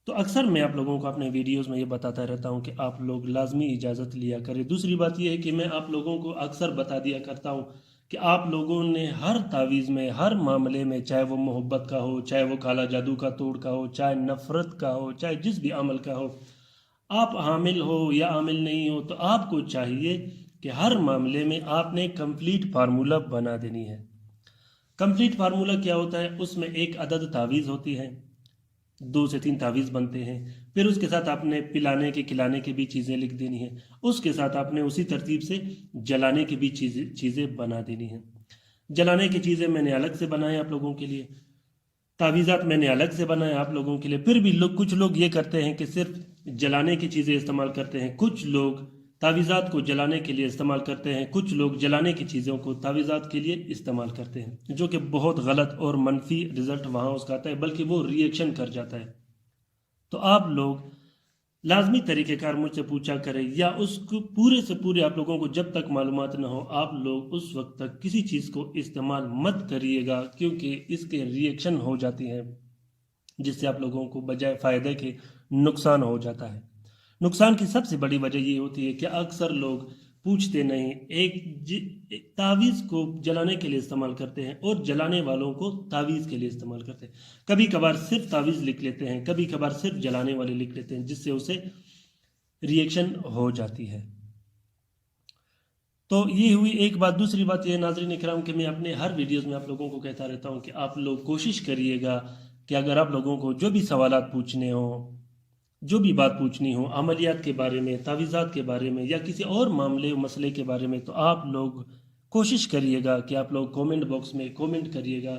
تو اکثر میں آپ لوگوں کو اپنے ویڈیوز میں یہ بتاتا رہتا ہوں کہ آپ لوگ لازمی اجازت لیا کریں۔ دوسری بات یہ ہے کہ میں آپ لوگوں کو اکثر بتا دیا کرتا ہوں کہ آپ لوگوں نے ہر تعویذ میں، ہر معاملے میں، چاہے وہ محبت کا ہو، چاہے وہ کالا جادو کا توڑ کا ہو، چاہے نفرت کا ہو، چاہے جس بھی عمل کا ہو، آپ حامل ہو یا عامل نہیں ہو، تو آپ کو چاہیے کہ ہر معاملے میں آپ نے کمپلیٹ فارمولہ بنا دینی ہے۔ کمپلیٹ فارمولہ کیا ہوتا ہے؟ اس میں ایک عدد تعویذ ہوتی ہے، 2 سے 3 تعویذ بنتے ہیں، پھر اس کے ساتھ آپ نے پلانے کے کھلانے کی بھی چیزیں لکھ دینی ہیں، اس کے ساتھ آپ نے اسی ترتیب سے جلانے کی بھی چیزیں بنا دینی ہیں۔ جلانے کی چیزیں میں نے الگ سے بنائے آپ لوگوں کے لیے، تعویذات میں نے الگ سے بنائے آپ لوگوں کے لیے۔ پھر بھی کچھ لوگ یہ کرتے ہیں کہ صرف جلانے کی چیزیں استعمال کرتے ہیں، کچھ لوگ تعویذات کو جلانے کے لیے استعمال کرتے ہیں، کچھ لوگ جلانے کی چیزوں کو تعویذات کے لیے استعمال کرتے ہیں، جو کہ بہت غلط اور منفی رزلٹ وہاں اس کا آتا ہے، بلکہ وہ ری ایکشن کر جاتا ہے۔ تو آپ لوگ لازمی طریقہ کار مجھ سے پوچھا کریں، یا اس کو پورے سے پورے آپ لوگوں کو جب تک معلومات نہ ہو، آپ لوگ اس وقت تک کسی چیز کو استعمال مت کریے گا، کیونکہ اس کے ری ایکشن ہو جاتی ہیں، جس سے آپ لوگوں کو بجائے فائدے کے نقصان ہو جاتا ہے۔ نقصان کی سب سے بڑی وجہ یہ ہوتی ہے کہ اکثر لوگ پوچھتے نہیں، ایک تعویذ کو جلانے کے لیے استعمال کرتے ہیں اور جلانے والوں کو تعویذ کے لیے استعمال کرتے ہیں۔ کبھی کبھار صرف تعویذ لکھ لیتے ہیں، کبھی کبھار صرف جلانے والے لکھ لیتے ہیں، جس سے اسے ری ایکشن ہو جاتی ہے۔ تو یہ ہوئی ایک بات۔ دوسری بات یہ ناظرین اکرام کہ میں اپنے ہر ویڈیوز میں آپ لوگوں کو کہتا رہتا ہوں کہ آپ لوگ کوشش کریے گا کہ اگر آپ لوگوں کو جو بھی سوالات پوچھنے ہوں، جو بھی بات پوچھنی ہو عملیات کے بارے میں، تعویذات کے بارے میں، یا کسی اور معاملے مسئلے کے بارے میں، تو آپ لوگ کوشش کریے گا کہ آپ لوگ کومنٹ باکس میں کومنٹ کریے گا۔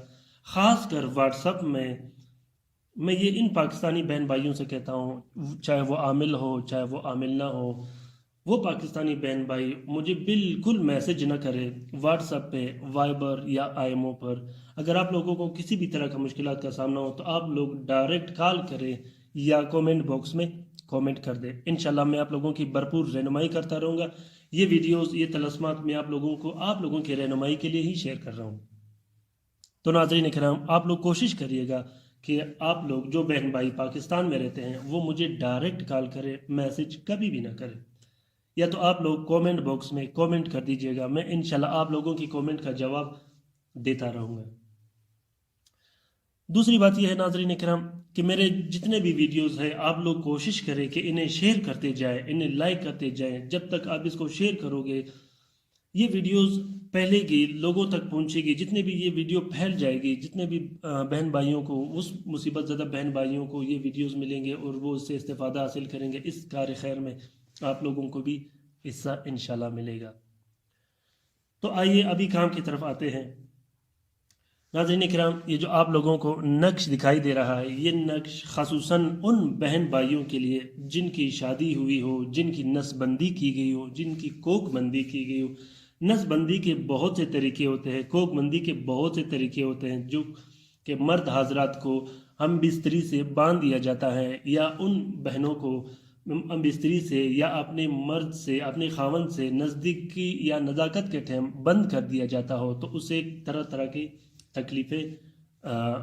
خاص کر واٹس اپ میں یہ ان پاکستانی بہن بھائیوں سے کہتا ہوں، چاہے وہ عامل ہو چاہے وہ عامل نہ ہو، وہ پاکستانی بہن بھائی مجھے بالکل میسج نہ کرے واٹس اپ پہ، وائبر یا آئی ایم او پر۔ اگر آپ لوگوں کو کسی بھی طرح کا مشکلات کا سامنا ہو تو آپ لوگ ڈائریکٹ کال کریں یا کومنٹ باکس میں کومنٹ کر دیں۔ انشاءاللہ میں آپ لوگوں کی بھرپور رہنمائی کرتا رہوں گا۔ یہ ویڈیوز، یہ طلسمات میں آپ لوگوں کی رہنمائی کے لیے ہی شیئر کر رہا ہوں۔ تو ناظرین اکرام، آپ لوگ کوشش کریے گا کہ آپ لوگ جو بہن بھائی پاکستان میں رہتے ہیں وہ مجھے ڈائریکٹ کال کرے، میسج کبھی بھی نہ کرے، یا تو آپ لوگ کومنٹ باکس میں کومنٹ کر دیجئے گا۔ میں انشاءاللہ آپ لوگوں کی کومنٹ کا جواب دیتا رہوں گا۔ دوسری بات یہ ہے ناظرین اکرام کہ میرے جتنے بھی ویڈیوز ہیں آپ لوگ کوشش کریں کہ انہیں شیئر کرتے جائیں، انہیں لائک کرتے جائیں۔ جب تک آپ اس کو شیئر کرو گے، یہ ویڈیوز پھیلے گی، لوگوں تک پہنچے گی، جتنے بھی یہ ویڈیو پھیل جائے گی، جتنے بھی بہن بھائیوں کو، اس مصیبت زدہ بہن بھائیوں کو یہ ویڈیوز ملیں گے اور وہ اس سے استفادہ حاصل کریں گے، اس کار خیر میں آپ لوگوں کو بھی حصہ انشاءاللہ ملے گا۔ تو آئیے ابھی کام کی طرف آتے ہیں۔ ناظرین اکرام، یہ جو آپ لوگوں کو نقش دکھائی دے رہا ہے، یہ نقش خصوصاً ان بہن بھائیوں کے لیے جن کی شادی ہوئی ہو، جن کی نس بندی کی گئی ہو، جن کی کوک بندی کی گئی ہو۔ نس بندی کے بہت سے طریقے ہوتے ہیں، کوک بندی کے بہت سے طریقے ہوتے ہیں، جو کہ مرد حضرات کو ہم بستری سے باندھ دیا جاتا ہے، یا ان بہنوں کو ہم بستری سے یا اپنے مرد سے، اپنے خاوند سے نزدیکی یا نزاکت کے ٹائم بند کر دیا جاتا ہو، تو اسے طرح طرح کی تکلیفیں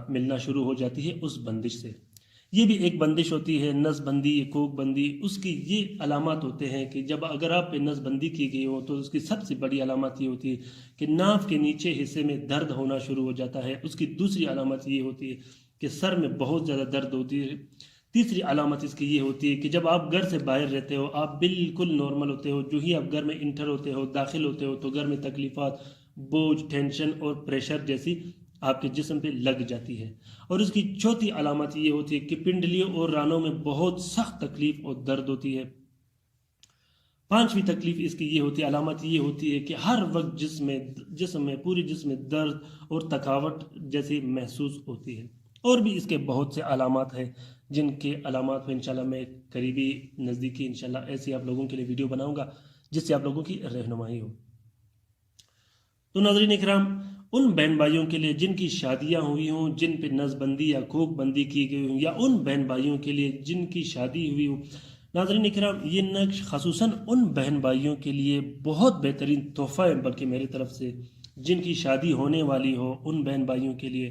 ملنا شروع ہو جاتی ہے اس بندش سے۔ یہ بھی ایک بندش ہوتی ہے، نس بندی، کوک بندی۔ اس کی یہ علامات ہوتے ہیں کہ جب اگر آپ پہ نس بندی کی گئی ہو تو اس کی سب سے بڑی علامات یہ ہوتی ہے کہ ناف کے نیچے حصے میں درد ہونا شروع ہو جاتا ہے۔ اس کی دوسری علامت یہ ہوتی ہے کہ سر میں بہت زیادہ درد ہوتی ہے۔ تیسری علامت اس کی یہ ہوتی ہے کہ جب آپ گھر سے باہر رہتے ہو، آپ بالکل نارمل ہوتے ہو، جو ہی آپ گھر میں انٹر ہوتے ہو، داخل ہوتے ہو، تو گھر میں تکلیفات، بوجھ، ٹینشن اور پریشر جیسی آپ کے جسم پہ لگ جاتی ہے۔ اور اس کی چوتھی علامت یہ ہوتی ہے کہ پنڈلیوں اور رانوں میں بہت سخت تکلیف اور درد ہوتی ہے۔ پانچویں تکلیف اس کی یہ ہوتی ہے، علامت یہ ہوتی ہے کہ ہر وقت پورے جسم میں درد اور تھکاوٹ جیسی محسوس ہوتی ہے۔ اور بھی اس کے بہت سے علامات ہیں جن کے علامات پہ انشاءاللہ میں قریبی نزدیکی انشاءاللہ ایسی آپ لوگوں کے لیے ویڈیو بناؤں گا جس سے آپ لوگوں کی رہنمائی ہو۔ تو ناظرین اکرام، ان بہن بھائیوں کے لیے جن کی شادیاں ہوئی ہوں، جن پہ نس بندی یا کوک بندی کی گئی ہوں، یا ان بہن بھائیوں کے لیے جن کی شادی ہوئی ہو، ناظرین اکرام یہ نقش خصوصاً ان بہن بھائیوں کے لیے بہت بہترین تحفہ ہے، بلکہ میری طرف سے جن کی شادی ہونے والی ہو ان بہن بھائیوں کے لیے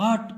8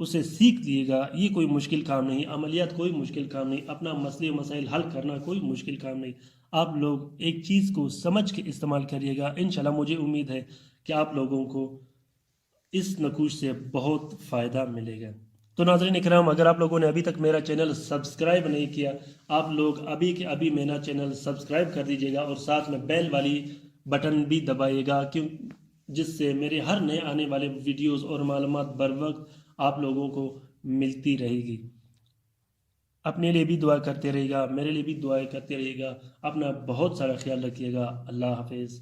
اسے سیکھ لیے گا. یہ کوئی مشکل کام نہیں، عملیات کوئی مشکل کام نہیں، اپنا مسئلے مسائل حل کرنا کوئی مشکل کام نہیں. آپ لوگ ایک چیز کو سمجھ کے استعمال کریے گا، انشاءاللہ مجھے امید ہے کہ آپ لوگوں کو اس نقوش سے بہت فائدہ ملے گا. تو ناظرین اکرام، اگر آپ لوگوں نے ابھی تک میرا چینل سبسکرائب نہیں کیا، آپ لوگ ابھی کے ابھی میرا چینل سبسکرائب کر دیجئے گا اور ساتھ میں بیل والی بٹن بھی دبائیے گا، جس سے میرے ہر نئے آنے والے ویڈیوز اور معلومات بر وقت آپ لوگوں کو ملتی رہے گی. اپنے لیے بھی دعا کرتے رہے گا، میرے لیے بھی دعائیں کرتے رہے گا. اپنا بہت سارا خیال رکھیے گا. اللہ حافظ.